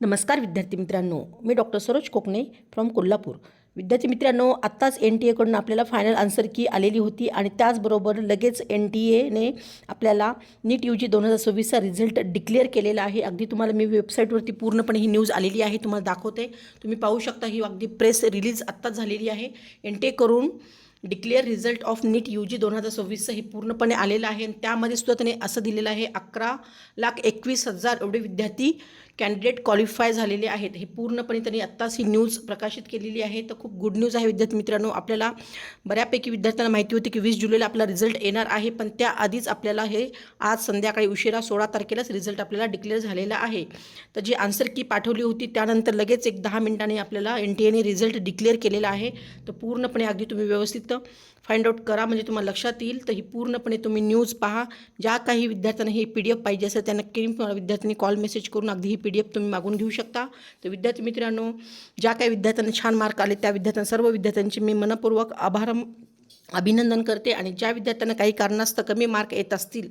नमस्कार विद्यार्थी मित्रांनो, मी डॉक्टर सरोज कोकणे फ्रॉम कोल्हापूर। विद्यार्थी मित्रांनो, आत्ताच NTA आपल्याला फायनल आन्सर की आलेली होती आणि त्याचबरोबर लगेच NTA आपल्याला नीट UG 2026चा रिझल्ट डिक्लेअर केलेला आहे। अगदी तुम्हाला मी वेबसाईटवरती पूर्णपणे ही न्यूज आलेली आहे, तुम्हाला दाखवते। तुम्ही पाहू शकता, ही अगदी प्रेस रिलीज आत्ताच झालेली आहे। NTA declare result of NEET UG 2026 हे पूर्णपणे आलेलं आहे आणि त्यामध्ये सुद्धा त्याने असं दिलेलं आहे 11,21,000 एवढे विद्यार्थी कॅन्डिडेट क्वालिफाय झालेले आहेत। हे पूर्णपणे त्यांनी आत्ताच ही न्यूज प्रकाशित केलेली आहे। तर खूप गुड न्यूज आहे विद्यार्थी मित्रांनो। आपल्याला बऱ्यापैकी विद्यार्थ्यांना माहिती होती की 20 जुलैला आपला रिझल्ट येणार आहे, पण त्याआधीच आपल्याला हे आज संध्याकाळी उशिरा 16 तारखेलाच रिझल्ट आपल्याला डिक्लेअर झालेला आहे। तर जी आन्सर की पाठवली होती त्यानंतर लगेच एक 10 मिनिटांनी आपल्याला NTA रिझल्ट डिक्लेअर केलेला आहे। तर पूर्णपणे अगदी तुम्ही व्यवस्थित फाइंड आउट करा, म्हणजे तुम्हाला लक्षात येईल। तर ही पूर्णपणे तुम्ही न्यूज पहा। ज्या काही विद्यार्थ्यांना ही PDF पाहिजे असेल त्या नक्की विद्यार्थ्यांनी कॉल मेसेज करून अगदी ही PDF तुम्ही मागून घेऊ शकता। तर विद्यार्थी मित्रांनो, ज्या काही विद्यार्थ्यांना छान मार्क आले त्या सर्व विद्यार्थ्यांचे मी मनपूर्वक अभिनंदन करते। आणि ज्या विद्यार्थ्यांना काही कारणास्तव कमी मार्क येत असतील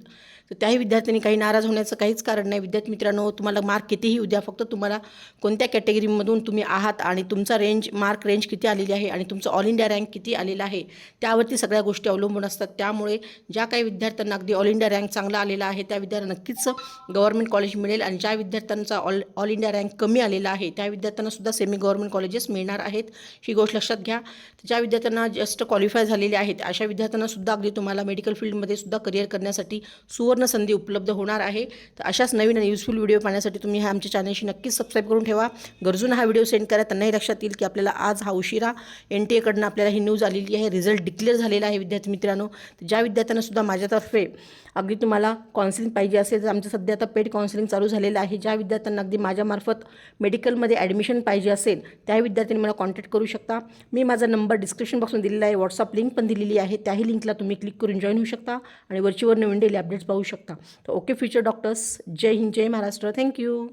तर त्याही विद्यार्थ्यांनी काही नाराज होण्याचं काहीच कारण नाही। विद्यार्थी मित्रांनो, तुम्हाला मार्क कितीही उद्या, फक्त तुम्हाला कोणत्या कॅटेगरीमधून तुम्ही आहात आणि तुमचा मार्क रेंज किती आलेली आहे आणि तुमचं ऑल इंडिया रँक किती आलेला आहे त्यावरती सगळ्या गोष्टी अवलंबून असतात। त्यामुळे ज्या काही विद्यार्थ्यांना अगदी ऑल इंडिया रँक चांगला आलेला आहे त्या विद्यार्थ्यांना नक्कीच गव्हर्नमेंट कॉलेज मिळेल, आणि ज्या विद्यार्थ्यांचा ऑल इंडिया रँक कमी आलेला आहे त्या विद्यार्थ्यांना सुद्धा सेमी गव्हर्नमेंट कॉलेजेस मिळणार आहेत, ही गोष्ट लक्षात घ्या। ज्या विद्यार्थ्यांना जस्ट क्वालिफाय झालेले आहेत अशा विद्यार्थ्यांना सुद्धा अगदी तुम्हाला मेडिकल फील्डमध्ये सुद्धा करिअर करण्यासाठी सुवर्ण संधी उपलब्ध होणार आहे। तर अशाच नवीन आणि युजफुल व्हिडिओ पाहण्यासाठी तुम्ही आमच्या चॅनलशी नक्कीच सबस्क्राईब करून ठेवा। गरजूंना हा व्हिडिओ सेंड करा, त्यांनाही लक्षात येईल की आपल्याला आज हा उशिरा NTA आपल्याला ही न्यूज आलेली आहे, रिझल्ट डिक्लेअर झालेला आहे। विद्यार्थी मित्रांनो, तर ज्या विद्यार्थ्यांना सुद्धा माझ्यातर्फे अगदी तुम्हाला काउन्सिलिंग पाहिजे असेल तर आमचं सध्या आता पेड काउन्सिलिंग चालू झालेलं आहे। ज्या विद्यार्थ्यांना अगदी माझ्यामार्फत मेडिकलमध्ये ॲडमिशन पाहिजे असेल त्या विद्यार्थ्यांनी मला कॉन्टॅक्ट करू शकता। मी माझा नंबर डिस्क्रिप्शन बॉक्समध्ये दिलेला आहे, व्हॉट्सअप लिंक पण दिलेली आहे, त्याही लिंकला तुम्ही क्लिक करून जॉईन होऊ शकता आणि वरचीवर नवीन डेली अपडेट्स पाहू शकता। तर ओके फ्युचर डॉक्टर्स, जय हिंद, जय महाराष्ट्र, थँक्यू।